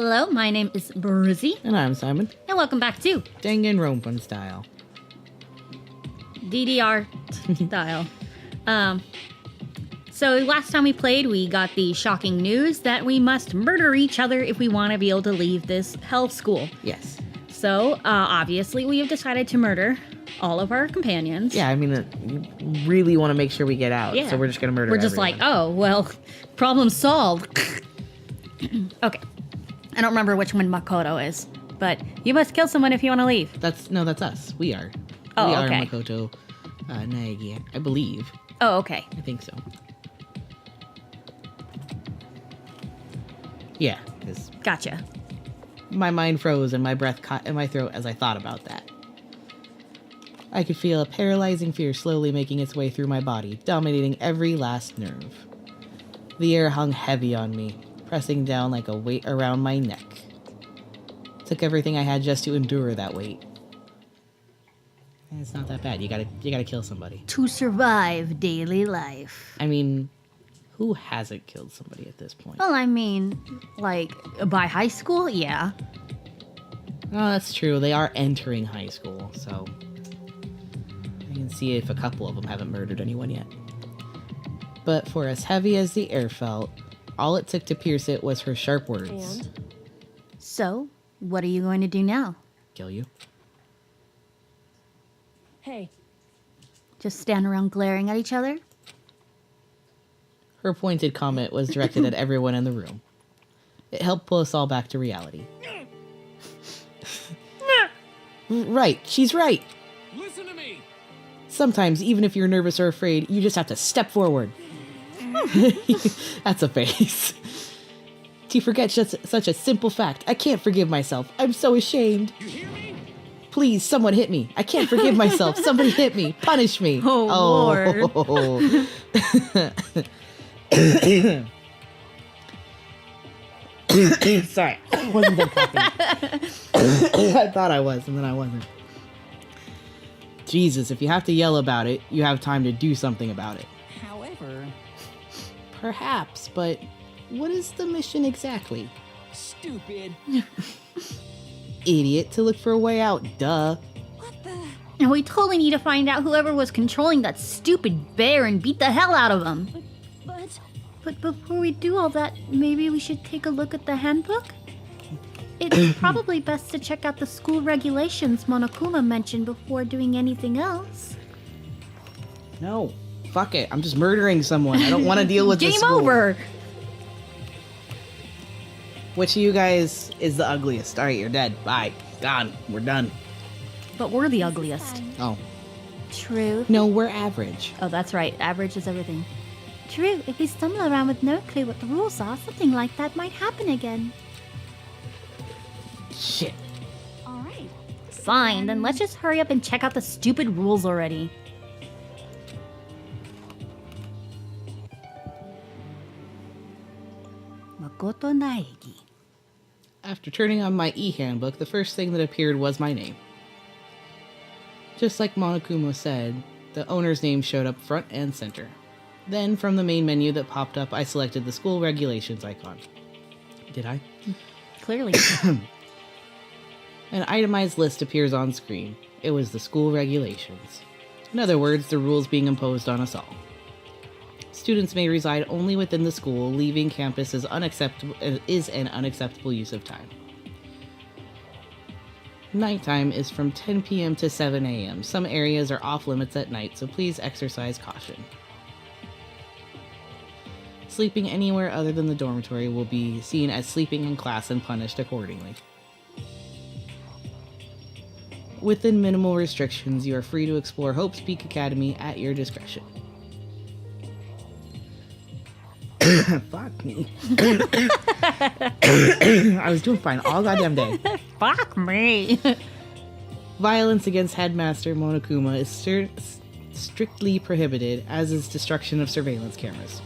Hello, my name is Brizzy. And I'm Simon. And welcome back to Danganronpa style. DDR style. So last time we played, we got the shocking news that we must murder each other if we want to be able to leave this hell school. Yes. So, obviously, we have decided to murder all of our companions. Yeah, I mean, we really want to make sure we get out, Yeah. so we're just going to murder We're just everyone. like, oh, well, problem solved. Okay. I don't remember which one Makoto is, but you must kill someone if you want to leave. That's us. We are. Oh, we okay. are Makoto Naegi, I believe. Oh, okay. I think so. Yeah, because Gotcha. my mind froze and my breath caught in my throat as I thought about that. I could feel a paralyzing fear slowly making its way through my body, dominating every last nerve. The air hung heavy on me, pressing down like a weight around my neck. It took everything I had just to endure that weight. And it's not that bad. You gotta kill somebody. To survive daily life. I mean, who hasn't killed somebody at this point? Well, I mean, like, by high school, yeah. Oh, that's true. They are entering high school, so I can see if a couple of them haven't murdered anyone yet. But for as heavy as the air felt, all it took to pierce it was her sharp words. And? So, what are you going to do now? Kill you? Hey, Just stand around glaring at each other? Her pointed comment was directed at everyone in the room. It helped pull us all back to reality. Right, she's right. Listen to me. Sometimes, even if you're nervous or afraid, you just have to step forward. That's a face. To forget just such a simple fact. I can't forgive myself. I'm so ashamed. You hear me? Please, someone hit me. I can't forgive myself. Somebody hit me. Punish me. Oh, Lord. Sorry. I wasn't done talking. I thought I was, and then I wasn't. Jesus, if you have to yell about it, you have time to do something about it. however, Perhaps, but what is the mission exactly? stupid. Idiot, to look for a way out, duh. What the? And we totally need to find out whoever was controlling that stupid bear and beat the hell out of him. But But before we do all that, maybe we should take a look at the handbook? It's probably best to check out the school regulations Monokuma mentioned before doing anything else. No. Fuck it. I'm just murdering someone. I don't want to deal with this Game school. over! Which of you guys is the ugliest? Alright, you're dead. Bye. Gone. We're done. But we're the ugliest. Oh. True. No, we're average. Oh, that's right. Average is everything. True. If we stumble around with no clue what the rules are, something like that might happen again. Shit. all right. Fine, then let's just hurry up and check out the stupid rules already. Makoto Naegi. After turning on my e-handbook, the first thing that appeared was my name. Just like Monokuma said, the owner's name showed up front and center. Then, from the main menu that popped up, I selected the school regulations icon. Did I? Clearly. An itemized list appears on screen. It was the school regulations. In other words, the rules being imposed on us all. Students may reside only within the school. Leaving campus is an unacceptable use of time. Nighttime is from 10 p.m. to 7 a.m. Some areas are off limits at night, so please exercise caution. Sleeping anywhere other than the dormitory will be seen as sleeping in class and punished accordingly. Within minimal restrictions, you are free to explore Hope's Peak Academy at your discretion. Fuck me. I was doing fine all goddamn day. Fuck me. Violence against Headmaster Monokuma is strictly prohibited, as is destruction of surveillance cameras.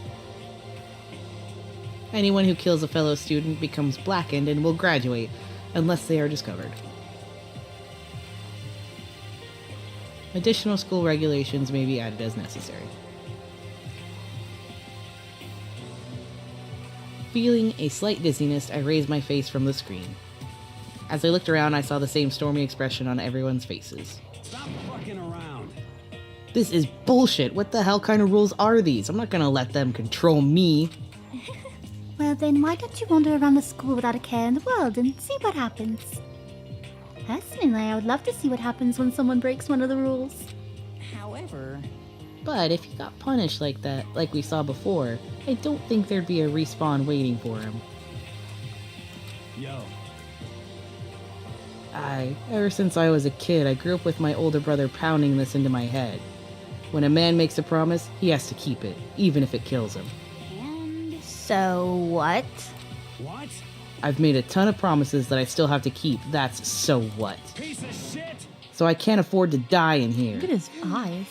Anyone who kills a fellow student becomes blackened and will graduate, unless they are discovered. Additional school regulations may be added as necessary. Feeling a slight dizziness, I raised my face from the screen. As I looked around, I saw the same stormy expression on everyone's faces. Stop fucking around. This is bullshit. What the hell kind of rules are these? I'm not gonna let them control me. Well then, why don't you wander around the school without a care in the world and see what happens? Personally, I would love to see what happens when someone breaks one of the rules. However, But if he got punished like that, like we saw before, I don't think there'd be a respawn waiting for him. Yo. Ever since I was a kid, I grew up with my older brother pounding this into my head. When a man makes a promise, he has to keep it, even if it kills him. and So what? What? I've made a ton of promises that I still have to keep. That's so what. Piece of shit. So I can't afford to die in here. Look at his eyes.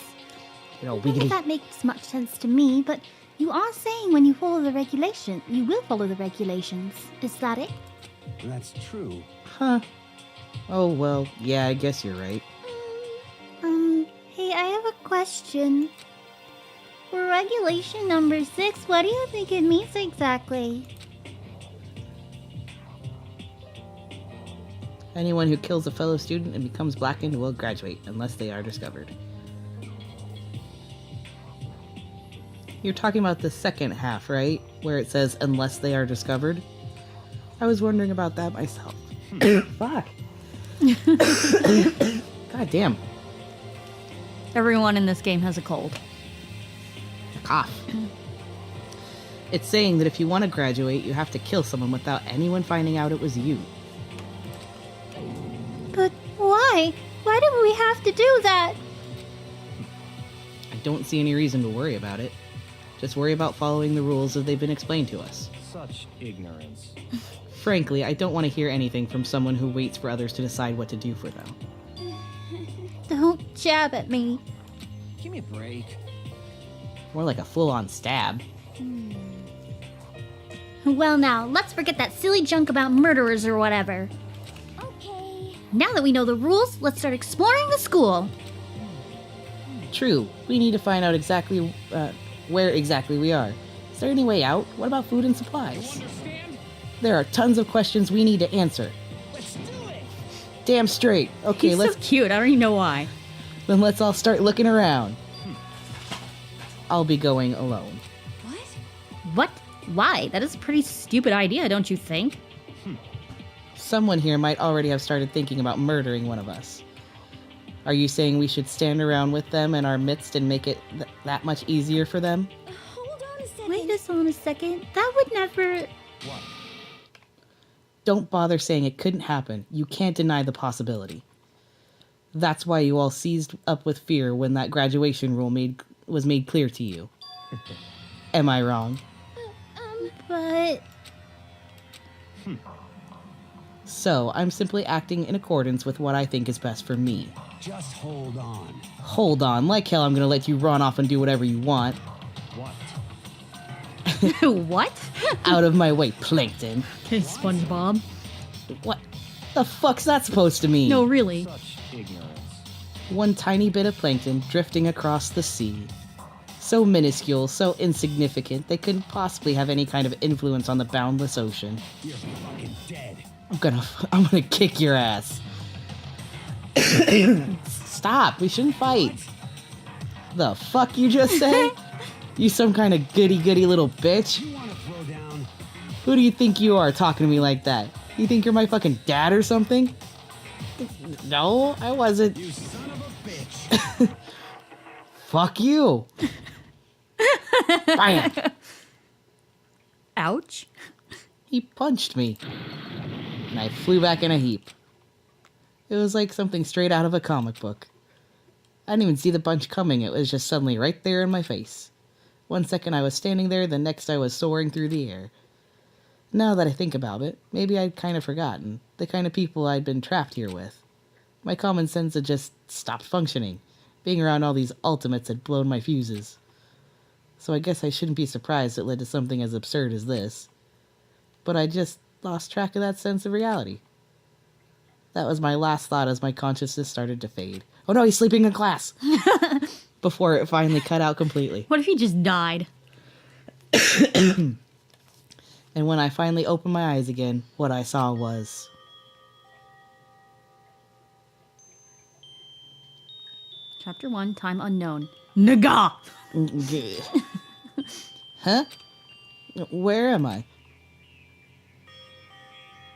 You know, None of that makes much sense to me, but you are saying when you follow the regulation, you will follow the regulations. Is that it? That's true. Huh. Oh, well, yeah, I guess you're right. Hey, I have a question. For regulation number 6, what do you think it means exactly? Anyone who kills a fellow student and becomes blackened will graduate, unless they are discovered. You're talking about the second half, right? Where it says, unless they are discovered? I was wondering about that myself. Fuck. God damn. Everyone in this game has a cold. Cough. It's saying that if you want to graduate, you have to kill someone without anyone finding out it was you. But why? Why do we have to do that? I don't see any reason to worry about it. Just worry about following the rules as they've been explained to us. Such ignorance. Frankly, I don't want to hear anything from someone who waits for others to decide what to do for them. Don't jab at me. give me a break. More like a full-on stab. Well now, let's forget that silly junk about murderers or whatever. Okay. Now that we know the rules, let's start exploring the school. True, we need to find out exactly where exactly we are. Is there any way out? What about food and supplies? Understand? There are tons of questions we need to answer. Let's do it. Damn straight. Okay, He's let's so cute. I don't even know why. then let's all start looking around. I'll be going alone. What? What? Why? That is a pretty stupid idea, don't you think? Someone here might already have started thinking about murdering one of us. Are you saying we should stand around with them in our midst and make it that much easier for them? Hold on a second. Wait on a second. That would never... What? Don't bother saying it couldn't happen. You can't deny the possibility. That's why you all seized up with fear when that graduation rule was made clear to you. Am I wrong? But... So, I'm simply acting in accordance with what I think is best for me. Just hold on. Hold on, like hell I'm gonna let you run off and do whatever you want. What? What? Out of my way, Plankton. Okay, SpongeBob. What the fuck's that supposed to mean? No, really. Such ignorance. One tiny bit of plankton drifting across the sea. So minuscule, so insignificant, they couldn't possibly have any kind of influence on the boundless ocean. You're fucking dead. I'm gonna kick your ass. Stop, we shouldn't fight. The fuck you just say? You some kind of goody-goody little bitch? You want to throw down? Who do you think you are talking to me like that? You think you're my fucking dad or something? No, I wasn't. You son of a bitch. Fuck you. Bam. Ouch. He punched me. And I flew back in a heap. It was like something straight out of a comic book. I didn't even see the punch coming. It was just suddenly right there in my face. One second I was standing there, the next I was soaring through the air. Now that I think about it, maybe I'd kind of forgotten the kind of people I'd been trapped here with. My common sense had just stopped functioning. Being around all these ultimates had blown my fuses. So I guess I shouldn't be surprised it led to something as absurd as this. But I just lost track of that sense of reality. That was my last thought as my consciousness started to fade. Oh no, he's sleeping in class! Before it finally cut out completely. What if he just died? And when I finally opened my eyes again, what I saw was... Chapter 1, time unknown. Naga! Huh? Where am I?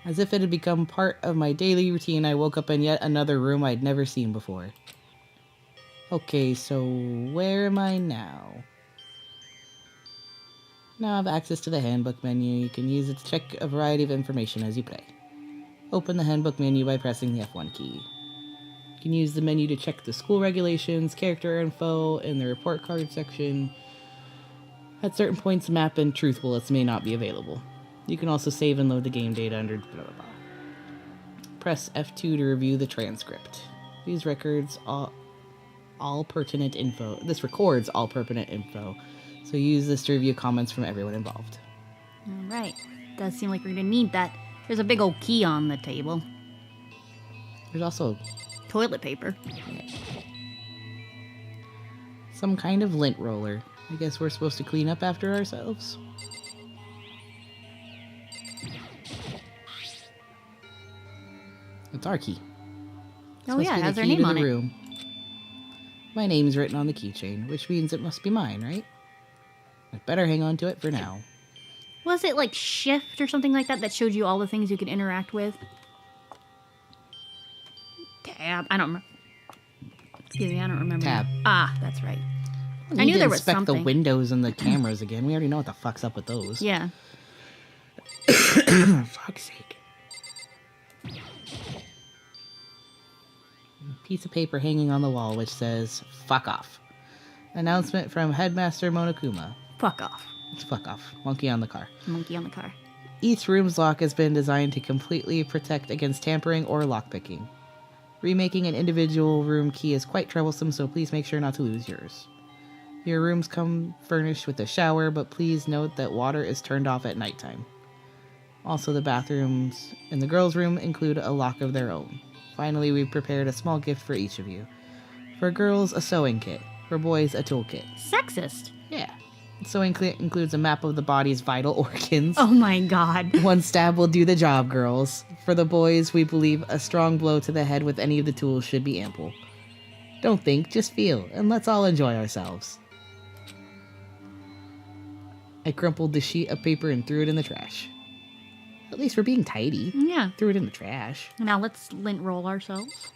As if it had become part of my daily routine, I woke up in yet another room I'd never seen before. Okay, so where am I now? Now I have access to the handbook menu. You can use it to check a variety of information as you play. Open the handbook menu by pressing the F1 key. You can use the menu to check the school regulations, character info, in the report card section. At certain points, map and truth bullets may not be available. You can also save and load the game data under blah blah blah. Press F2 to review the transcript. These records all pertinent info. This records all pertinent info, so use this to review comments from everyone involved. All right. Does seem like we're gonna need that. There's a big old key on the table. There's also Toilet paper. some kind of lint roller. I guess we're supposed to clean up after ourselves. It's our key. It's Oh supposed yeah, to it be has the our key name to on the it. room. My name's written on the keychain, which means it must be mine, right? I better hang on to it for now. Was it like shift or something like that that showed you all the things you could interact with? Tab. I don't remember. Excuse me, I don't remember. Tab. Ah, that's right. We I knew need to there was inspect the something. windows and the cameras again. We already know what the fuck's up with those. Yeah. Fuck's sake. Piece of paper hanging on the wall which says, "Fuck off." Announcement from Headmaster Monokuma. Fuck off. It's fuck off. Monkey on the car. Monkey on the car. Each room's lock has been designed to completely protect against tampering or lockpicking. Remaking an individual room key is quite troublesome, so please make sure not to lose yours. Your rooms come furnished with a shower, but please note that water is turned off at nighttime. Also, the bathrooms in the girls' room include a lock of their own. Finally, we've prepared a small gift for each of you. For girls, a sewing kit. For boys, a toolkit. Sexist. Yeah. Sewing kit includes a map of the body's vital organs. Oh my god. One stab will do the job, girls. For the boys, we believe a strong blow to the head with any of the tools should be ample. Don't think, just feel, and let's all enjoy ourselves. I crumpled the sheet of paper and threw it in the trash. At least we're being tidy. Yeah. Threw it in the trash. Now let's lint roll ourselves.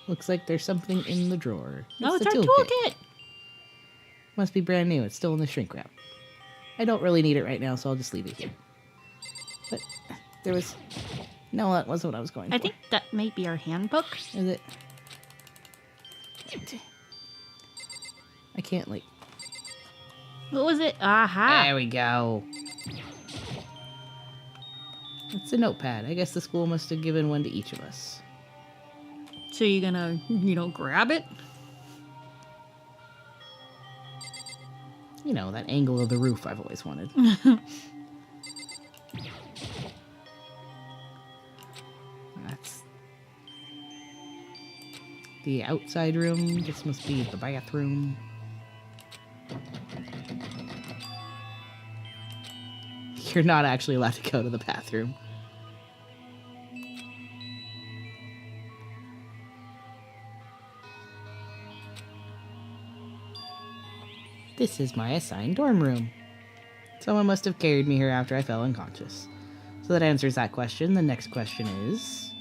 Looks like there's something in the drawer. No, it's the our toolkit. Must be brand new. It's still in the shrink wrap. I don't really need it right now, so I'll just leave it here. But there was... No, that wasn't what I was going for. I think that might be our handbook. Is it? I can't, like... What was it? Aha. There we go. It's a notepad. I guess the school must have given one to each of us. So you're gonna, grab it? You know, that angle of the roof I've always wanted. That's the outside room. This must be the bathroom. You're not actually allowed to go to the bathroom. This is my assigned dorm room. Someone must have carried me here after I fell unconscious. So that answers that question. The next question is,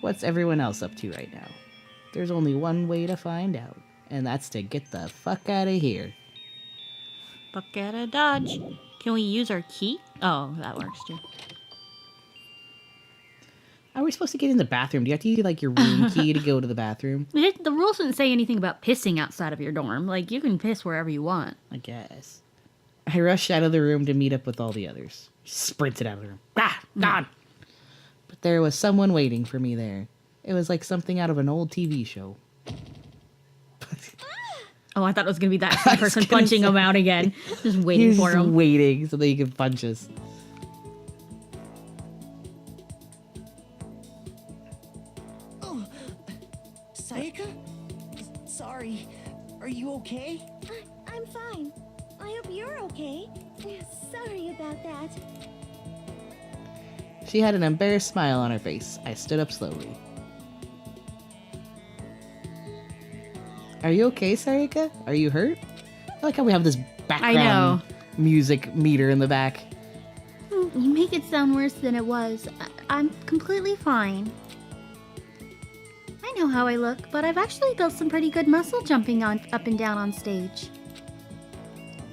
what's everyone else up to right now? There's only one way to find out, and that's to get the fuck out of here. Fuck out of Dodge. Can we use our key? Oh, that works too. Are we supposed to get in the bathroom? Do you have to use like your room key to go to the bathroom? The rules didn't say anything about pissing outside of your dorm. Like, you can piss wherever you want. I guess. I rushed out of the room to meet up with all the others. Sprinted out of the room. Ah, gone! But there was someone waiting for me there. It was like something out of an old TV show. Oh, I thought it was going to be that same person gonna punching say- him out again. Just waiting He's for just him. waiting so that he can punch us. Sayaka? Sorry. Are you okay? I'm fine. I hope you're okay. Sorry about that. She had an embarrassed smile on her face. I stood up slowly. Are you okay, Sarika? Are you hurt? I like how we have this background music meter in the back. You make it sound worse than it was. I'm completely fine. I know how I look, but I've actually built some pretty good muscle jumping on up and down on stage.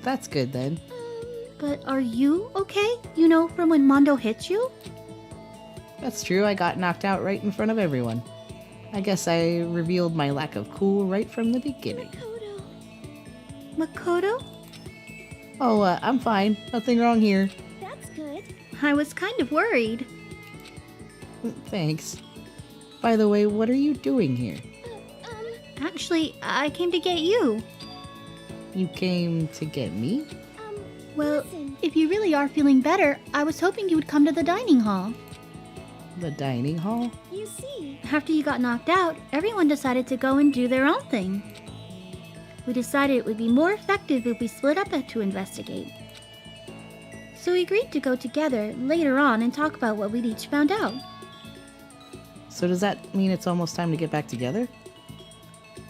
That's good then. But are you okay? You know, from when Mondo hit you? That's true, I got knocked out right in front of everyone. I guess I revealed my lack of cool right from the beginning. Makoto? Oh, I'm fine. Nothing wrong here. That's good. I was kind of worried. Thanks. By the way, what are you doing here? Actually, I came to get you. You came to get me? Well, Listen. if you really are feeling better, I was hoping you would come to the dining hall. The dining hall? You see, After you got knocked out, everyone decided to go and do their own thing. We decided it would be more effective if we split up to investigate. So we agreed to go together later on and talk about what we'd each found out. So does that mean it's almost time to get back together?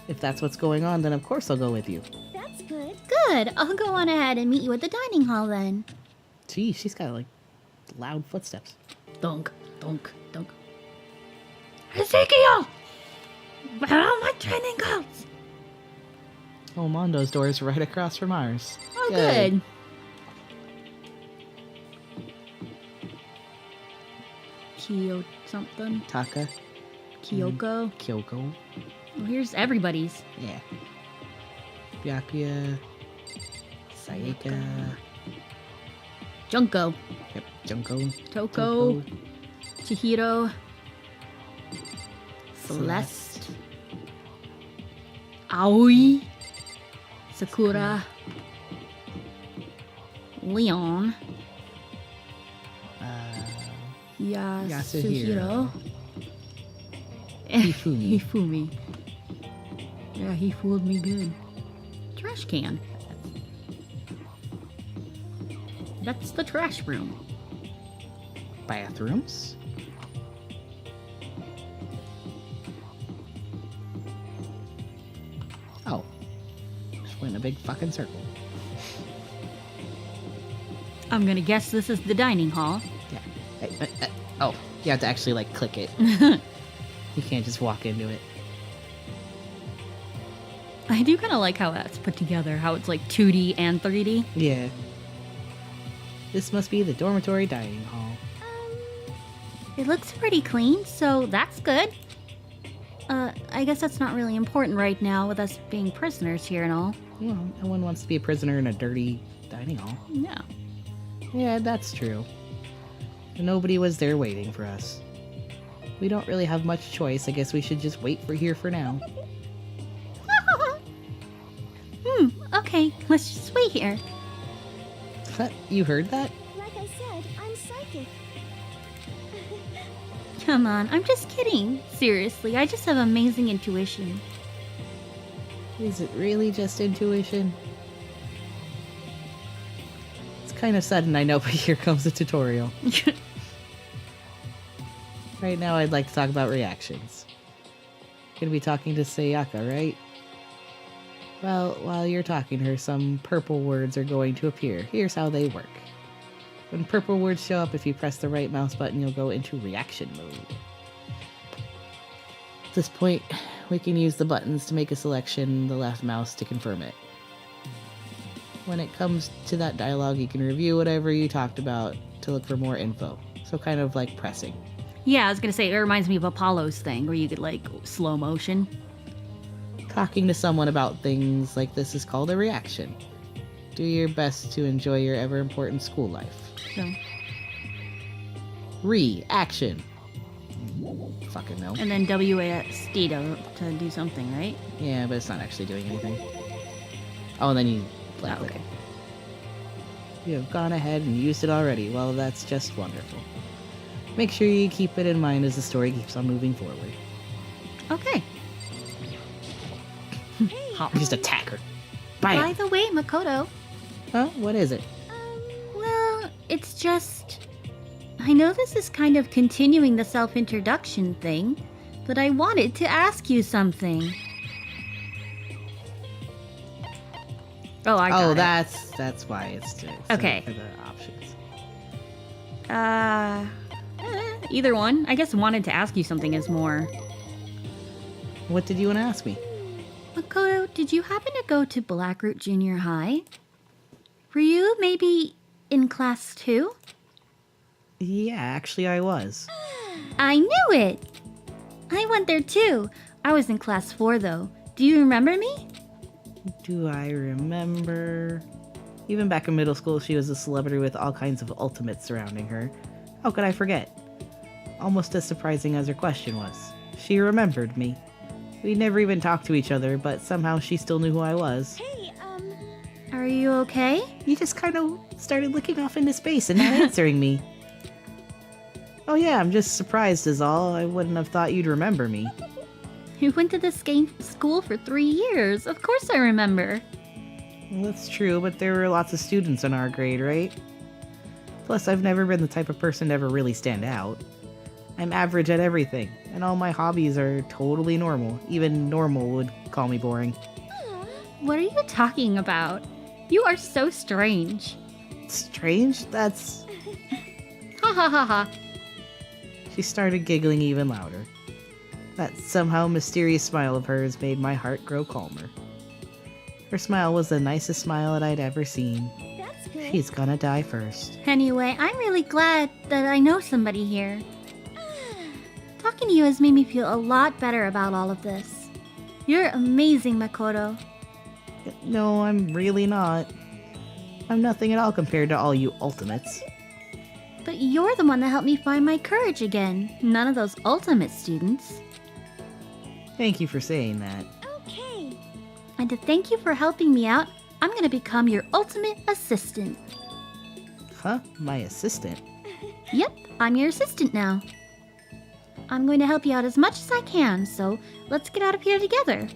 If that's what's going on, then of course I'll go with you. that's good. Good, I'll go on ahead and meet you at the dining hall then. Gee, she's got like loud footsteps. Dunk, dunk, dunk. Ezekiel! Where are my training coats? Oh, Mondo's door is right across from ours. Oh, good. Kyo something. Taka, Kyoko. Kyoko. Oh, here's everybody's. Yeah. Byapia. Sayaka. Junko. Yep, Junko. Toko. Chihiro. Celeste. Aoi. Sakura. Leon. Yasuhiro. Hifumi. Hifumi. Yeah, he fooled me good. Trash can. That's the trash room. Bathrooms? Oh. Just went in a big fucking circle. I'm gonna guess this is the dining hall. Yeah. Oh, you have to actually like click it. You can't just walk into it. I do kind of like how that's put together, how it's like 2D and 3D. Yeah. This must be the dormitory dining hall. It looks pretty clean, so that's good. I guess that's not really important right now with us being prisoners here and all. Well, no one wants to be a prisoner in a dirty dining hall. No. Yeah, that's true. Nobody was there waiting for us. We don't really have much choice. I guess we should just wait for here for now. Okay, let's just wait here. You heard that? Like I said, I'm psychic. Come on, I'm just kidding. Seriously, I just have amazing intuition. Is it really just intuition? It's kind of sudden, I know, but here comes the tutorial. Right now, I'd like to talk about reactions. Gonna be talking to Sayaka, right? Well, while you're talking to her, some purple words are going to appear. Here's how they work. When purple words show up, if you press the right mouse button, you'll go into reaction mode. At this point, we can use the buttons to make a selection, the left mouse to confirm it. When it comes to that dialogue, you can review whatever you talked about to look for more info. So kind of like pressing. Yeah, I was gonna say, it reminds me of Apollo's thing, where you could, like, slow motion. Talking to someone about things like this is called a reaction. Do your best to enjoy your ever-important school life. So, Reaction. Fucking no. and then WASD to do something, right? Yeah, but it's not actually doing anything. Oh, and then you play Oh, it. okay. You have gone ahead and used it already. Well, that's just wonderful. Make sure you keep it in mind as the story keeps on moving forward. Okay. Just attack her. By Bam! the way, Makoto, Huh? What is it? Well, it's just... I know this is kind of continuing the self-introduction thing, but I wanted to ask you something. Oh, I got it. That's why it's Okay. for the options. Either one. I guess wanted to ask you something is more. What did you want to ask me? Makoto, did you happen to go to Blackroot Junior High? Were you maybe in class 2? Yeah, actually I was. I knew it! I went there too. I was in class 4 though. Do you remember me? Do I remember? Even back in middle school, she was a celebrity with all kinds of ultimates surrounding her. How could I forget? Almost as surprising as her question was. She remembered me. We never even talked to each other, but somehow she still knew who I was. Hey, Are you okay? You just kind of started looking off into space and not answering me. Oh yeah, I'm just surprised is all. I wouldn't have thought you'd remember me. You went to this school for 3 years. Of course I remember. Well, that's true, but there were lots of students in our grade, right? Plus, I've never been the type of person to ever really stand out. I'm average at everything, and all my hobbies are totally normal. Even normal would call me boring. What are you talking about? You are so strange. Strange? That's... Ha ha ha ha. She started giggling even louder. That somehow mysterious smile of hers made my heart grow calmer. Her smile was the nicest smile that I'd ever seen. that's good. She's gonna die first. Anyway, I'm really glad that I know somebody here. Talking to you has made me feel a lot better about all of this. You're amazing, Makoto. No, I'm really not. I'm nothing at all compared to all you ultimates. But you're the one that helped me find my courage again. None of those ultimate students. Thank you for saying that. Okay. And to thank you for helping me out, I'm gonna become your ultimate assistant. Huh? My assistant? Yep, I'm your assistant now. I'm going to help you out as much as I can, so let's get out of here together.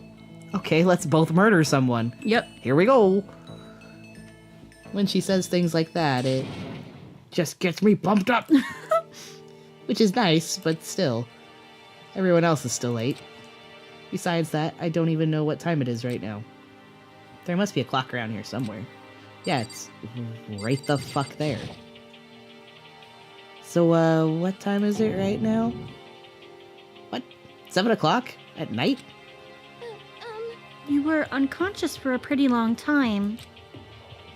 Okay, let's both murder someone. Yep. Here we go. When she says things like that, it just gets me pumped up. Which is nice, but still. Everyone else is still late. Besides that, I don't even know what time it is right now. There must be a clock around here somewhere. Yeah, it's right the fuck there. So, what time is it right now? What? 7 o'clock? At night? You were unconscious for a pretty long time.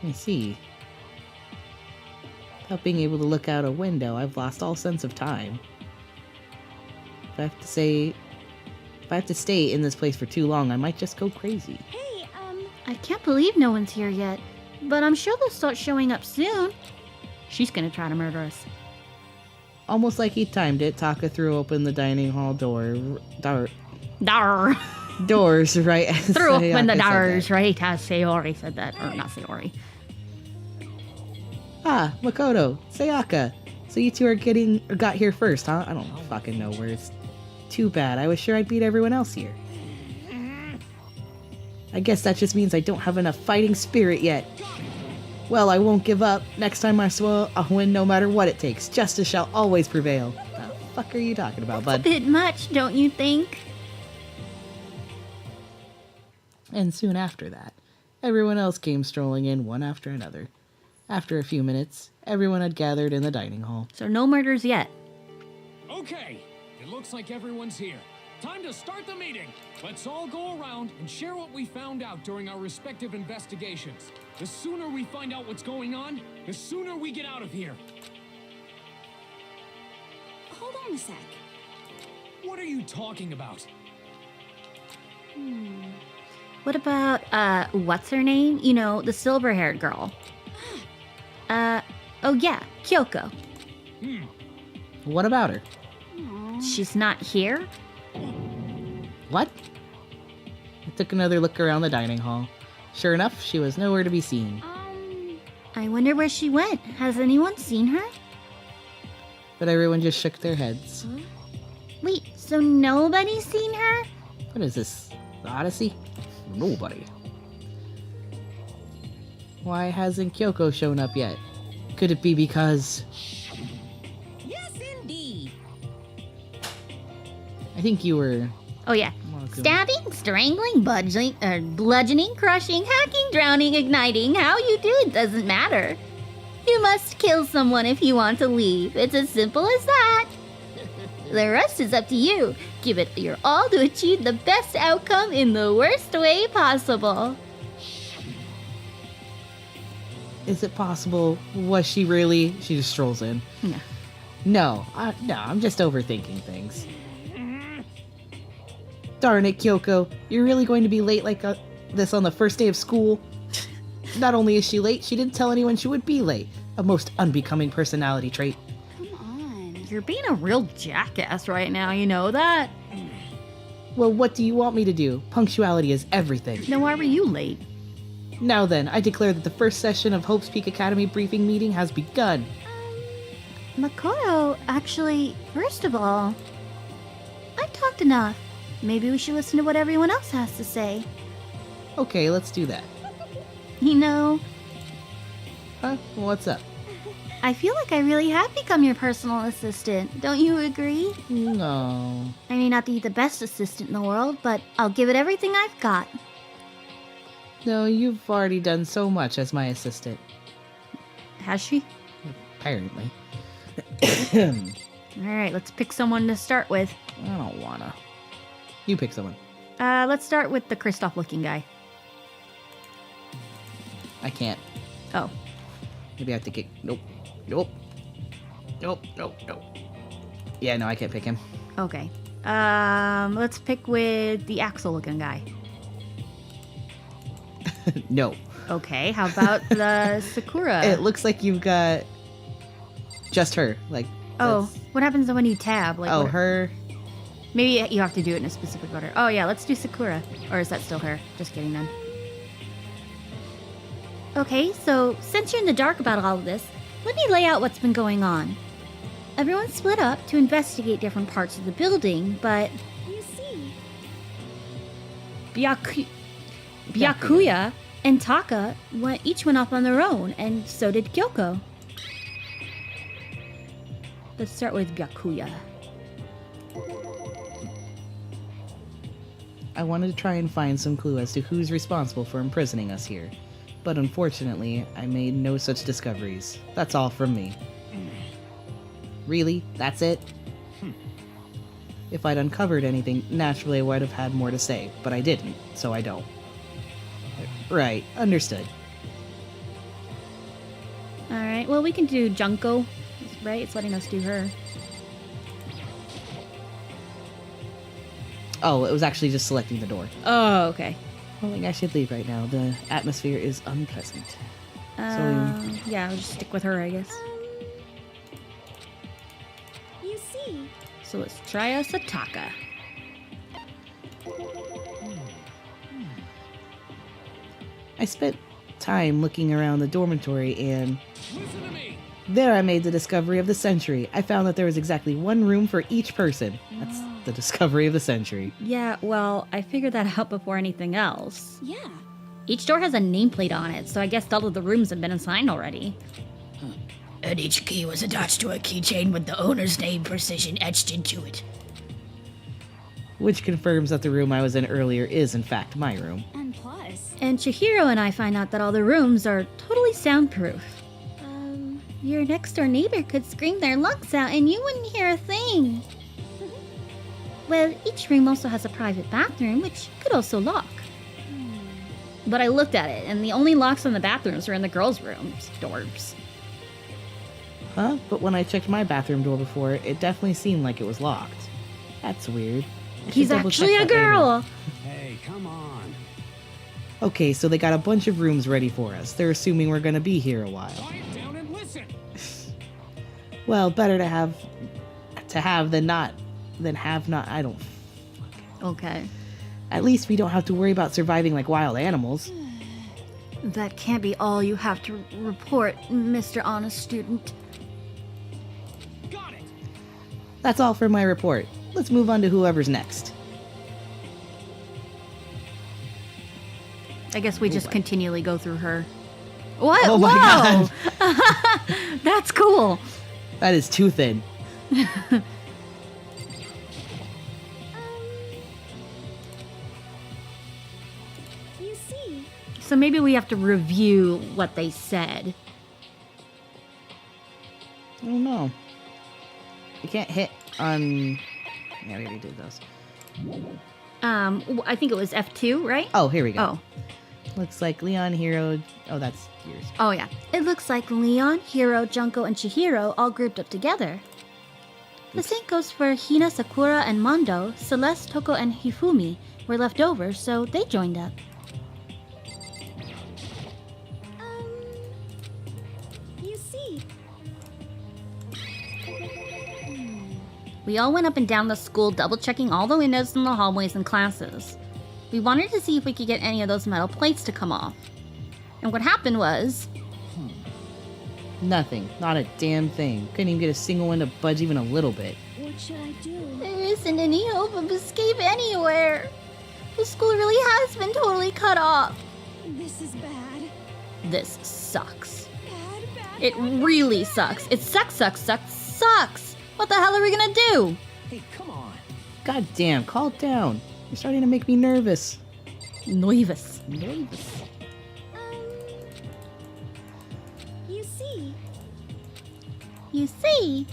I see. Without being able to look out a window, I've lost all sense of time. If I have to stay in this place for too long, I might just go crazy. Hey, I can't believe no one's here yet, but I'm sure they'll start showing up soon. She's gonna try to murder us. Almost like he timed it, Taka threw open the dining hall doors right as Threw open the Sayaka said doors, that. right? As Sayori said that. Or not Sayori. Ah, Makoto, Sayaka. So you two got here first, huh? I don't fucking know where it's... Too bad, I was sure I'd beat everyone else here. I guess that just means I don't have enough fighting spirit yet. Well, I won't give up. Next time I swear I'll win no matter what it takes. Justice shall always prevail. The fuck are you talking about, A bud? bit much, don't you think? And soon after that, everyone else came strolling in one after another. After a few minutes, everyone had gathered in the dining hall. So no murders yet. Okay, it looks like everyone's here. Time to start the meeting. Let's all go around and share what we found out during our respective investigations. The sooner we find out what's going on, the sooner we get out of here. hold on a sec. What are you talking about? What about, what's her name? You know, the silver-haired girl. Oh yeah, Kyoko. What about her? She's not here? What? I took another look around the dining hall. Sure enough, she was nowhere to be seen. I wonder where she went. Has anyone seen her? But everyone just shook their heads. Wait, so nobody's seen her? What is this? The Odyssey? Nobody. Why hasn't Kyoko shown up yet? Could it be because... Yes, indeed. I think you were... Oh yeah. Stabbing, strangling, bludgeoning, crushing, hacking, drowning, igniting. How you do it doesn't matter. You must kill someone if you want to leave. It's as simple as that. The rest is up to you. Give it your all to achieve the best outcome in the worst way possible. Is it possible? Was she really? She just strolls in. No. No, I'm just overthinking things. Darn it, Kyoko. You're really going to be late like this on the first day of school? Not only is she late, she didn't tell anyone she would be late. A most unbecoming personality trait. Come on. You're being a real jackass right now, you know that? Well, what do you want me to do? Punctuality is everything. Then why were you late? Now then, I declare that the first session of Hope's Peak Academy briefing meeting has begun. Makoto, actually, first of all, I've talked enough. Maybe we should listen to what everyone else has to say. Okay, let's do that. You know, Huh? What's up? I feel like I really have become your personal assistant. Don't you agree? No. I may not be the best assistant in the world, but I'll give it everything I've got. No, you've already done so much as my assistant. Has she? Apparently. Alright, let's pick someone to start with. I don't wanna. You pick someone. Let's start with the Kristoff looking guy. I can't. Oh. Maybe I have to kick. Nope. Nope. Nope. Nope. Nope. Yeah, no, I can't pick him. Okay. Let's pick with the Axel looking guy. No. Okay, how about the Sakura? It looks like you've got just her. Like. Oh, that's- what happens when you tab? Like, Oh, what- her. Maybe you have to do it in a specific order. Oh yeah, let's do Sakura. Or is that still her? Just kidding then. Okay, so since you're in the dark about all of this, let me lay out what's been going on. Everyone split up to investigate different parts of the building, but You see. Byakuya and Taka each went off on their own, and so did Kyoko. Let's start with Byakuya. I wanted to try and find some clue as to who's responsible for imprisoning us here. But unfortunately, I made no such discoveries. That's all from me. Really? That's it? If I'd uncovered anything, naturally I would have had more to say, but I didn't, so I don't. Right, understood. Alright, well we can do Junko. Right? It's letting us do her. Oh, it was actually just selecting the door. Oh, okay. I think I should leave right now. The atmosphere is unpleasant. Yeah, I'll just stick with her, I guess. You see. So let's try a Sataka. I spent time looking around the dormitory and Listen to me. there I made the discovery of the century. I found that there was exactly one room for each person. That's the discovery of the century. Yeah, well, I figured that out before anything else. Yeah. Each door has a nameplate on it, so I guess all of the rooms have been assigned already. And each key was attached to a keychain with the owner's name precision etched into it. Which confirms that the room I was in earlier is in fact my room. And plus. And Chihiro and I find out that all the rooms are totally soundproof. Your next door neighbor could scream their lungs out and you wouldn't hear a thing. Well, each room also has a private bathroom, which could also lock. But I looked at it, and the only locks on the bathrooms are in the girls' rooms, doors. Huh? But when I checked my bathroom door before, it definitely seemed like it was locked. That's weird. I should He's double check actually a that later. girl! Hey, come on. Okay, so they got a bunch of rooms ready for us. They're assuming we're gonna be here a while. Quiet down and listen. Well, better to have than have not. I don't. Okay. At least we don't have to worry about surviving like wild animals. That can't be all you have to report, Mr. Honest Student. Got it. That's all for my report. Let's move on to whoever's next. I guess we just continually go through her. What? Oh my Whoa! That's cool. That is too thin. You see, So maybe we have to review what they said. I don't know. You can't hit on... Yeah, we already did those. I think it was F2, right? Oh, here we go. Oh. Looks like Leon, Hero... Oh, that's yours. Oh, yeah. It looks like Leon, Hiro, Junko, and Chihiro all grouped up together. The same goes for Hina, Sakura, and Mondo. Celeste, Toko, and Hifumi were left over, so they joined up. you see. We all went up and down the school, double-checking all the windows in the hallways and classes. We wanted to see if we could get any of those metal plates to come off. And what happened was... Nothing. Not a damn thing. Couldn't even get a single one to budge even a little bit. What should I do? There isn't any hope of escape anywhere. The school really has been totally cut off. This is bad. This sucks. Bad. It really sucks. It sucks. What the hell are we gonna do? Hey, come on. God damn, calm down. You're starting to make me nervous. Nervous. You see. You see?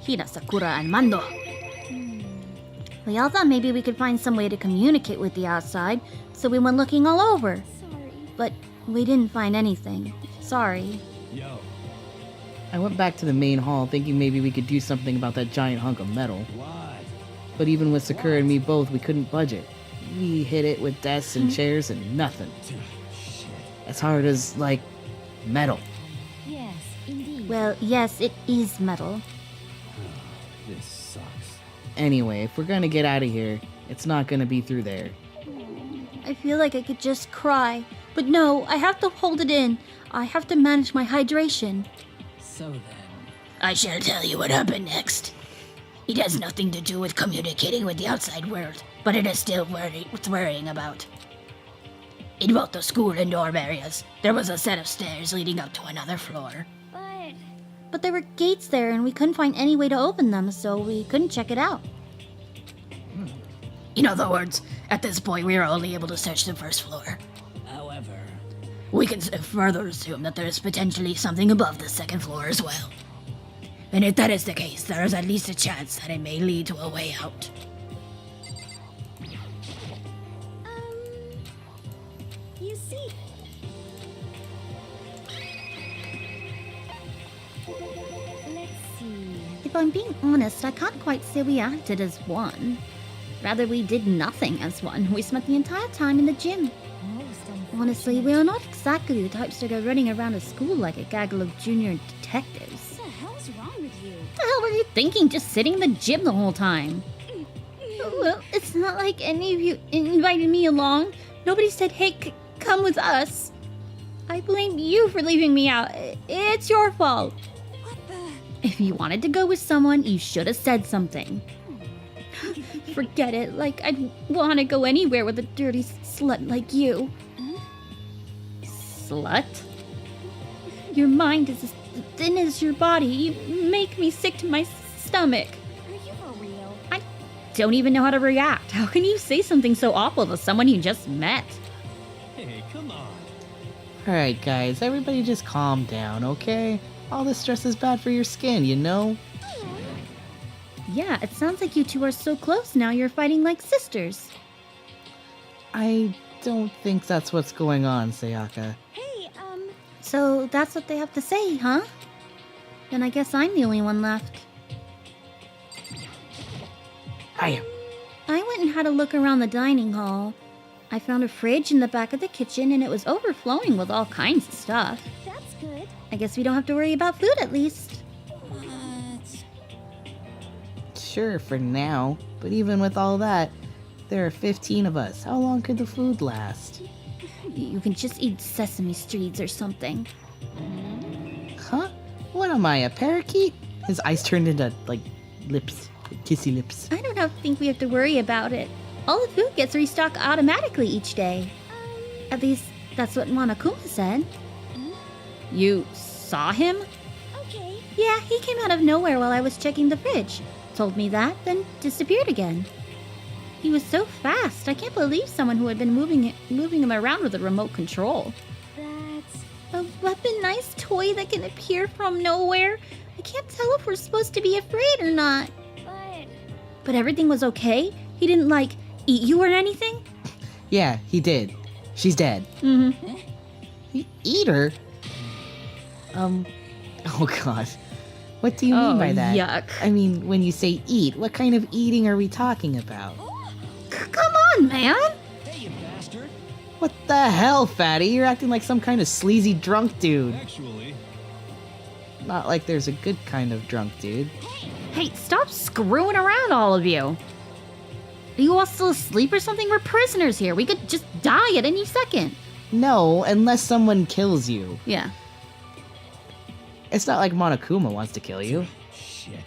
Hina, Sakura, and Mando. We all thought maybe we could find some way to communicate with the outside, so we went looking all over. Sorry. But we didn't find anything. Sorry. Yo, I went back to the main hall thinking maybe we could do something about that giant hunk of metal. what? But even with Sakura and me both, we couldn't budge it. We hit it with desks and chairs and nothing. Shit. As hard as, like, metal. Yes, indeed. Well, yes, it is metal. This sucks. Anyway, if we're gonna get out of here, it's not gonna be through there. I feel like I could just cry. But no, I have to hold it in. I have to manage my hydration. So then, I shall tell you what happened next. It has nothing to do with communicating with the outside world, but it is still worth worrying about. In both the school and dorm areas, there was a set of stairs leading up to another floor. But there were gates there and we couldn't find any way to open them, so we couldn't check it out. In other words, at this point we are only able to search the first floor. however, We can further assume that there is potentially something above the second floor as well. And if that is the case, there is at least a chance that it may lead to a way out. You see. Let's see. If I'm being honest, I can't quite say we acted as one. Rather, we did nothing as one. We spent the entire time in the gym. Honestly, we are not exactly the types to go running around a school like a gaggle of junior detectives. What the hell's wrong with you? What the hell were you thinking just sitting in the gym the whole time? Well, it's not like any of you invited me along. Nobody said, hey, come with us. I blame you for leaving me out. It's your fault. What the? If you wanted to go with someone, you should have said something. Forget it. Like, I'd want to go anywhere with a dirty slut like you. Slut? Your mind is as thin as your body. You make me sick to my stomach. Are you for real? I don't even know how to react. How can you say something so awful to someone you just met? hey, come on. Alright, guys, everybody just calm down, okay? All this stress is bad for your skin, you know? Yeah, it sounds like you two are so close now you're fighting like sisters. I don't think that's what's going on, Sayaka. Hey, So that's what they have to say, huh? Then I guess I'm the only one left. I went and had a look around the dining hall. I found a fridge in the back of the kitchen and it was overflowing with all kinds of stuff. that's good. I guess we don't have to worry about food at least. What? Sure, for now. But even with all that, there are 15 of us. How long could the food last? You can just eat sesame seeds or something. Huh? What am I, a parakeet? His eyes turned into, like, lips. Kissy lips. I don't think we have to worry about it. All the food gets restocked automatically each day. At least, That's what Monokuma said. You saw him? Okay. Yeah, he came out of nowhere while I was checking the fridge. Told me that, then disappeared again. He was so fast. I can't believe someone who had been moving him around with a remote control. That's... A weaponized toy that can appear from nowhere? I can't tell if we're supposed to be afraid or not. But everything was okay? He didn't, like, eat you or anything? Yeah, he did. She's dead. Mm-hmm. He eat her? Oh god. What do you mean by that? Yuck. I mean, when you say eat, what kind of eating are we talking about? Come on, man! Hey, you bastard! What the hell, fatty? You're acting like some kind of sleazy drunk dude. Actually, Not like there's a good kind of drunk dude. Hey, stop screwing around, all of you. Are you all still asleep or something? We're prisoners here. We could just die at any second. No, unless someone kills you. Yeah. It's not like Monokuma wants to kill you. shit.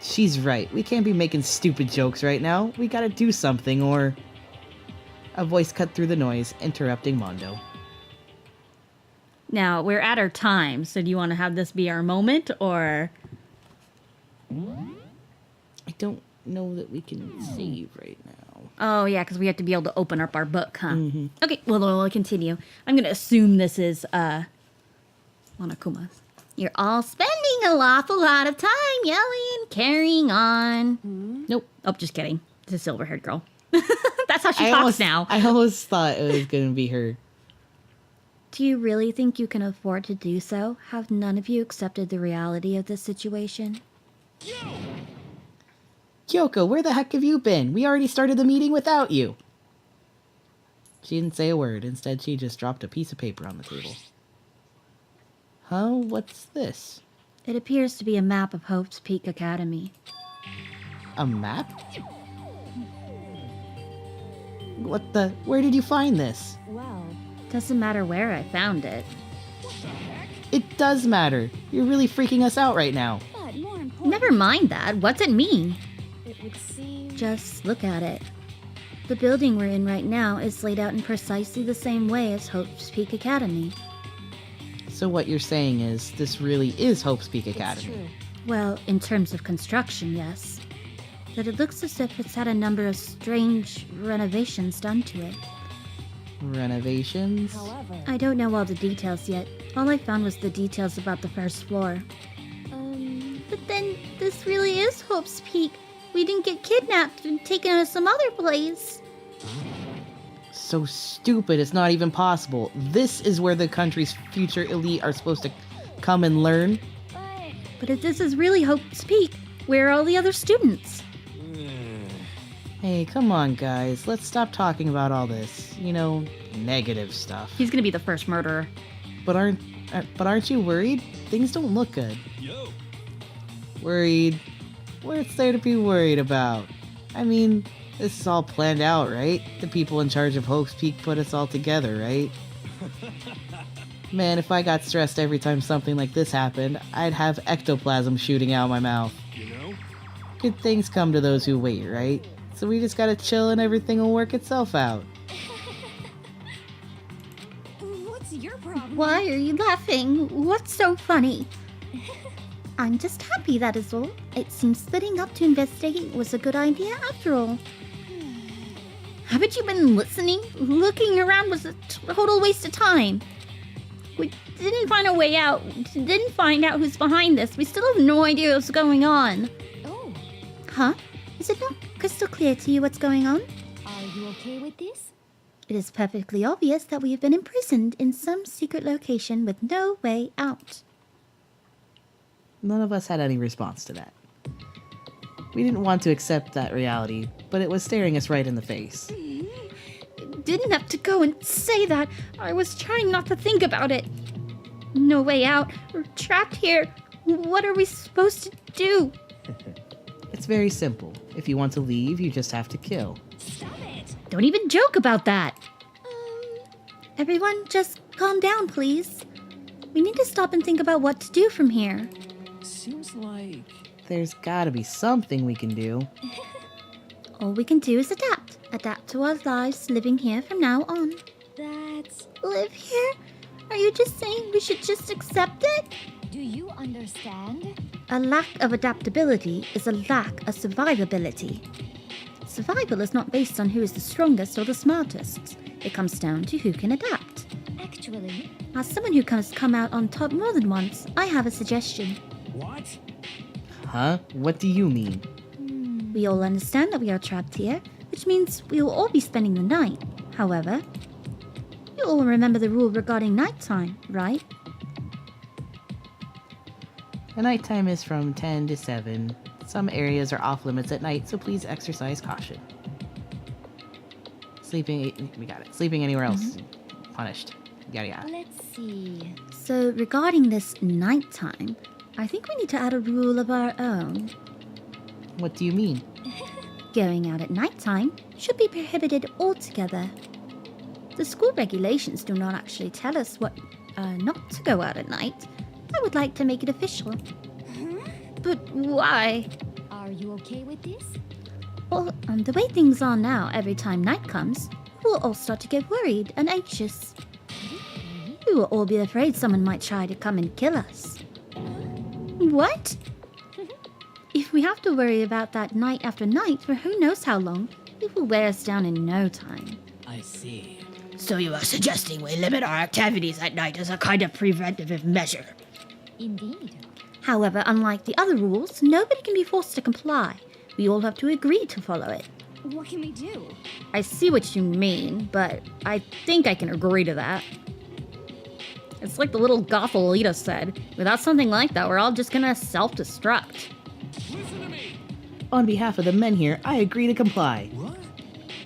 She's right. We can't be making stupid jokes right now. We gotta do something, or... A voice cut through the noise, interrupting Mondo. Now, we're at our time, so do you want to have this be our moment, or... I don't know that we can save right now. Oh, yeah, because we have to be able to open up our book, huh? Okay, well, we'll continue. I'm going to assume this is, Monokuma's. You're all spending an awful lot of time yelling and carrying on. Nope. Oh, just kidding. It's a silver-haired girl. That's how she talks now. I always thought it was gonna be her. Do you really think you can afford to do so? Have none of you accepted the reality of this situation? Kyoko, where the heck have you been? We already started the meeting without you. She didn't say a word. Instead, she just dropped a piece of paper on the table. Huh? What's this? It appears to be a map of Hope's Peak Academy. A map? What the? Where did you find this? Well, Doesn't matter where I found it. It does matter. You're really freaking us out right now. but more important, Never mind that. What's it mean? it would seem... Just look at it. The building we're in right now is laid out in precisely the same way as Hope's Peak Academy. So what you're saying is, this really is Hope's Peak It's Academy. true. Well, in terms of construction, yes. But it looks as if it's had a number of strange renovations done to it. Renovations? However, I don't know all the details yet. All I found was the details about the first floor. But then, this really is Hope's Peak. We didn't get kidnapped and taken to some other place. So stupid, it's not even possible. This is where the country's future elite are supposed to come and learn. But if this is really Hope's Peak, where are all the other students? Hey, come on, guys. Let's stop talking about all this, negative stuff. He's going to be the first murderer. But aren't you worried? Things don't look good. Yo, Worried? What's there to be worried about? I mean, this is all planned out, right? The people in charge of Hope's Peak put us all together, right? Man, if I got stressed every time something like this happened, I'd have ectoplasm shooting out my mouth. you know? Good things come to those who wait, right? So we just gotta chill and everything will work itself out. what's your problem? Why are you laughing? What's so funny? I'm just happy, that is all. It seems splitting up to investigate was a good idea after all. Haven't you been listening? Looking around was a total waste of time. We didn't find a way out. Didn't find out who's behind this. We still have no idea what's going on. Oh, Huh? Is it not crystal clear to you what's going on? are you okay with this? It is perfectly obvious that we have been imprisoned in some secret location with no way out. None of us had any response to that. We didn't want to accept that reality, but it was staring us right in the face. Didn't have to go and say that. I was trying not to think about it. No way out. We're trapped here. What are we supposed to do? It's very simple. If you want to leave, you just have to kill. Stop it! Don't even joke about that. Everyone, just calm down, please. We need to stop and think about what to do from here. Seems like... There's gotta be something we can do. All we can do is adapt. Adapt to our lives living here from now on. That's... live here? Are you just saying we should just accept it? Do you understand? A lack of adaptability is a lack of survivability. Survival is not based on who is the strongest or the smartest. It comes down to who can adapt. Actually, As someone who has come out on top more than once, I have a suggestion. What? Huh? What do you mean? We all understand that we are trapped here, which means we will all be spending the night. However, you all remember the rule regarding nighttime, right? The nighttime is from 10 to 7. Some areas are off limits at night, so please exercise caution. We got it. Sleeping anywhere else, punished. Yada yada. let's see. So regarding this nighttime, I think we need to add a rule of our own. What do you mean? Going out at nighttime should be prohibited altogether. The school regulations do not actually tell us what not to go out at night. I would like to make it official. But why? Are you okay with this? Well, the way things are now, every time night comes, we'll all start to get worried and anxious. We will all be afraid someone might try to come and kill us. What? If we have to worry about that night after night for who knows how long, it will wear us down in no time. I see. So you are suggesting we limit our activities at night as a kind of preventative measure? Indeed. However, unlike the other rules, nobody can be forced to comply. We all have to agree to follow it. What can we do? I see what you mean, but I think I can agree to that. It's like the little goth Alita said. Without something like that, we're all just gonna self-destruct. Listen to me! On behalf of the men here, I agree to comply. What?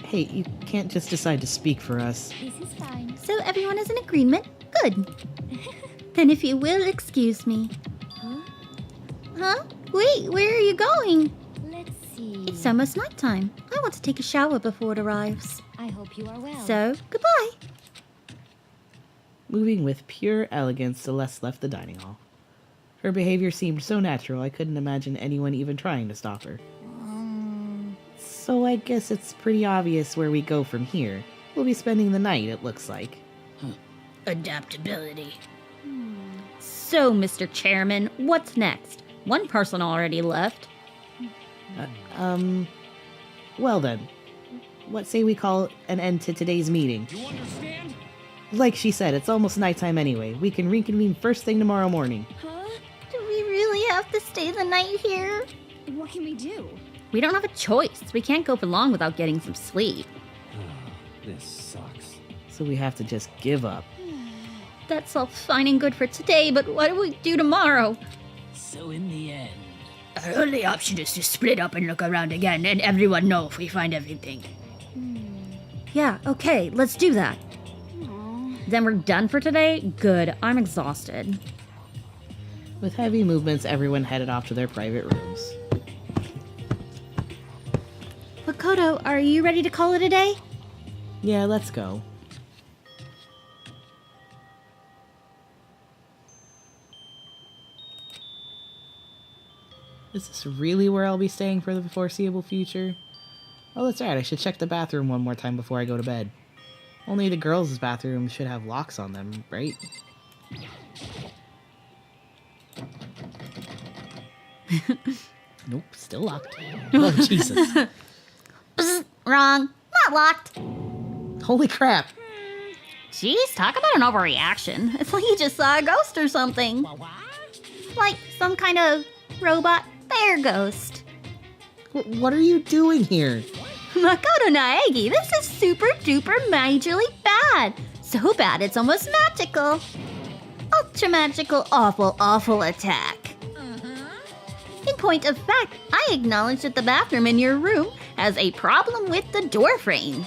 Hey, you can't just decide to speak for us. This is fine. So everyone is in agreement? Good. Then if you will excuse me. Huh? Wait, where are you going? Let's see. It's almost nighttime. I want to take a shower before it arrives. I hope you are well. So, goodbye. Moving with pure elegance, Celeste left the dining hall. Her behavior seemed so natural, I couldn't imagine anyone even trying to stop her. So I guess it's pretty obvious where we go from here. We'll be spending the night, it looks like. Adaptability. So, Mr. Chairman, what's next? One person already left. Well then, what say we call an end to today's meeting? You understand? Like she said, it's almost nighttime anyway. We can reconvene first thing tomorrow morning. Do we really have to stay the night here? What can we do? We don't have a choice. We can't go for long without getting some sleep. This sucks. So we have to just give up. That's all fine and good for today, but what do we do tomorrow? So in the end, Our only option is to split up and look around again and everyone know if we find everything. Yeah, okay, let's do that. Then we're done for today? Good. I'm exhausted. With heavy movements, everyone headed off to their private rooms. Makoto, are you ready to call it a day? Yeah, let's go. Is this really where I'll be staying for the foreseeable future? Oh, that's right, I should check the bathroom one more time before I go to bed. Only the girls' bathrooms should have locks on them, right? Nope, still locked. Oh, Jesus. Wrong. Not locked. Holy crap. Jeez, talk about an overreaction. It's like you just saw a ghost or something. Like some kind of robot bear ghost. What are you doing here? Makoto Naegi, this is super duper majorly bad. So bad it's almost magical. Ultra magical, awful, awful attack. In point of fact, I acknowledge that the bathroom in your room has a problem with the door frame.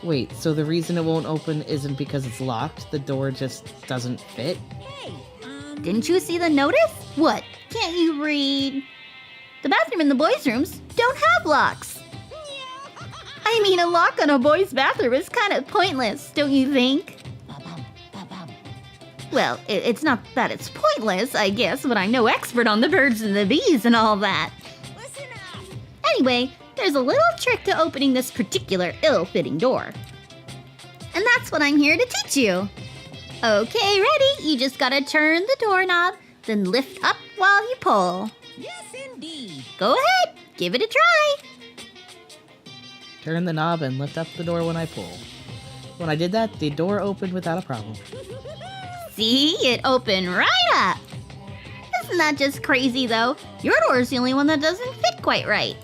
Wait, so the reason it won't open isn't because it's locked? The door just doesn't fit? Didn't you see the notice? What? Can't you read? The bathroom in the boys' rooms don't have locks. I mean, a lock on a boys' bathroom is kind of pointless, don't you think? Well, it's not that it's pointless, I guess, but I'm no expert on the birds and the bees and all that. Listen up. Anyway, there's a little trick to opening this particular ill-fitting door. and that's what I'm here to teach you. Okay, ready? You just gotta turn the doorknob, then lift up while you pull. Yes, indeed. Go ahead, give it a try. Turn the knob and lift up the door when I pull. When I did that, the door opened without a problem. See, it opened right up. Isn't that just crazy, though? Your door's the only one that doesn't fit quite right.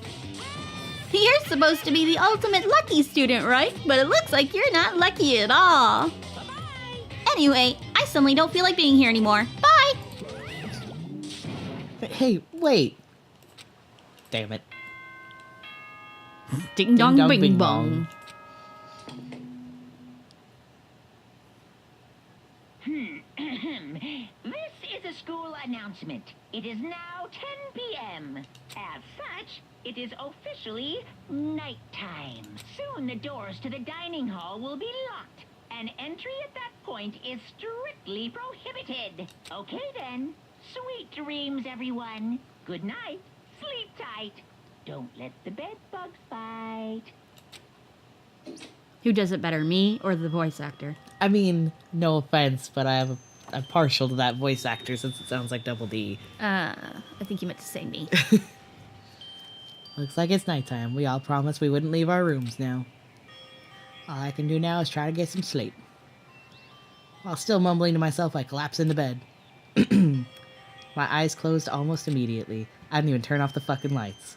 You're supposed to be the ultimate lucky student, right? But it looks like you're not lucky at all. Bye-bye. Anyway, I suddenly don't feel like being here anymore. Bye! Hey, wait. Damn it. Ding dong, dong, bing, bing bong. This is a school announcement. It is now 10 p.m. As such, it is officially nighttime. Soon the doors to the dining hall will be locked, and entry at that point is strictly prohibited. Okay then. Sweet dreams, everyone. Good night. Sleep tight. Don't let the bed bugs bite. Who does it better, me or the voice actor? I mean, no offense, but I'm partial to that voice actor since it sounds like Double D. I think you meant to say me. Looks like it's nighttime. We all promised we wouldn't leave our rooms now. All I can do now is try to get some sleep. While still mumbling to myself, I collapse into bed. My eyes closed almost immediately. I didn't even turn off the fucking lights.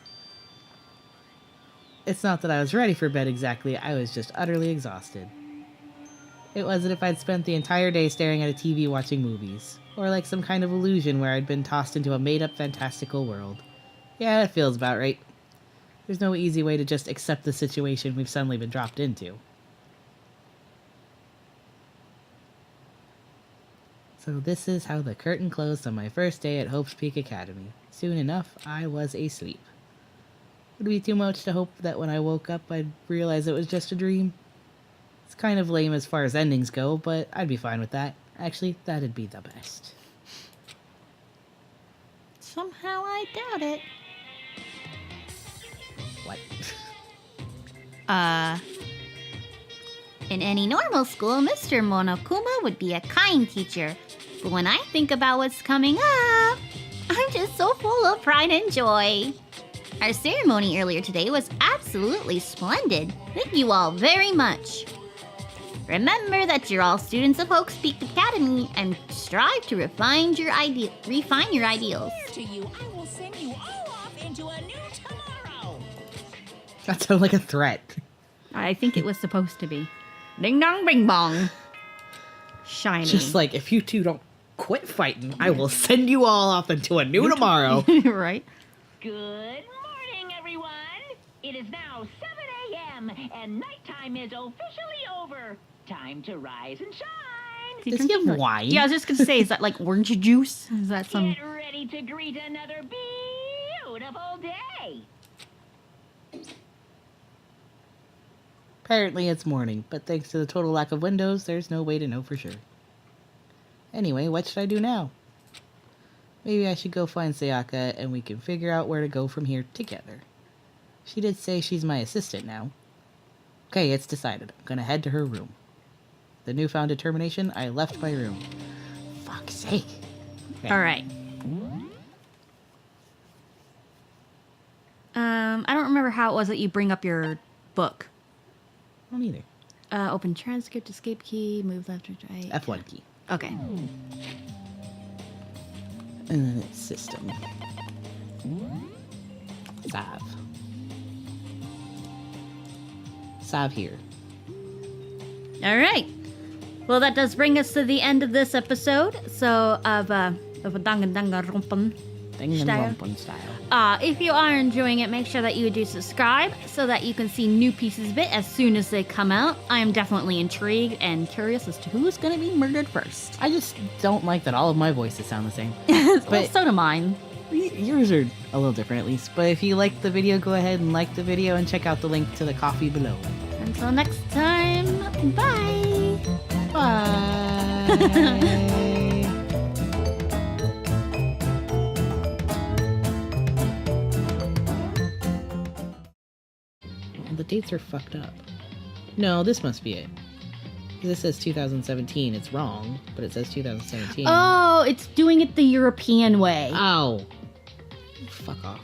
It's not that I was ready for bed exactly, I was just utterly exhausted. It was as if I'd spent the entire day staring at a TV watching movies, or like some kind of illusion where I'd been tossed into a made-up fantastical world. Yeah, that feels about right. There's no easy way to just accept the situation we've suddenly been dropped into. So this is how the curtain closed on my first day at Hope's Peak Academy. Soon enough, I was asleep. Would it be too much to hope that when I woke up I'd realize it was just a dream? It's kind of lame as far as endings go, but I'd be fine with that. Actually, that'd be the best. Somehow I doubt it. What? In any normal school, Mr. Monokuma would be a kind teacher. But when I think about what's coming up, I'm just so full of pride and joy. Our ceremony earlier today was absolutely splendid. Thank you all very much. Remember that you're all students of Hope's Peak Academy and strive to refine your ideals. To you, I will send you all off into a new tomorrow. That sounded like a threat. I think it was supposed to be. Ding dong, bing bong. Shiny. Just like, if you two don't quit fighting, I will send you all off into a new tomorrow. Right? Good morning, everyone. It is now 7 a.m. and nighttime is officially over. Time to rise and shine. Does he have wine? Yeah, I was just gonna say, is that like orange juice? Is that some? Get ready to greet another beautiful day. Apparently it's morning, but thanks to the total lack of windows, there's no way to know for sure. Anyway, what should I do now? Maybe I should go find Sayaka and we can figure out where to go from here together. She did say she's my assistant now. Okay, it's decided. I'm gonna head to her room. The newfound determination, I left my room. Fuck's sake. Okay. All right. I don't remember how it was that you bring up your book. I don't either. Open transcript, escape key, move left or right. F1 key. Okay. And then it's system. Sav. Sav here. All right. Well, that does bring us to the end of this episode. So of a Danganronpa. Danganronpa style. If you are enjoying it, make sure that you do subscribe so that you can see new pieces of it as soon as they come out. I am definitely intrigued and curious as to who's going to be murdered first. I just don't like that all of my voices sound the same. Well, so do mine. Yours are a little different at least. But if you liked the video, go ahead and like the video and check out the link to the coffee below. Until next time, bye. Bye. The dates are fucked up. No, this must be it. This says 2017. It's wrong, but it says 2017. Oh, it's doing it the European way. Ow. Fuck off.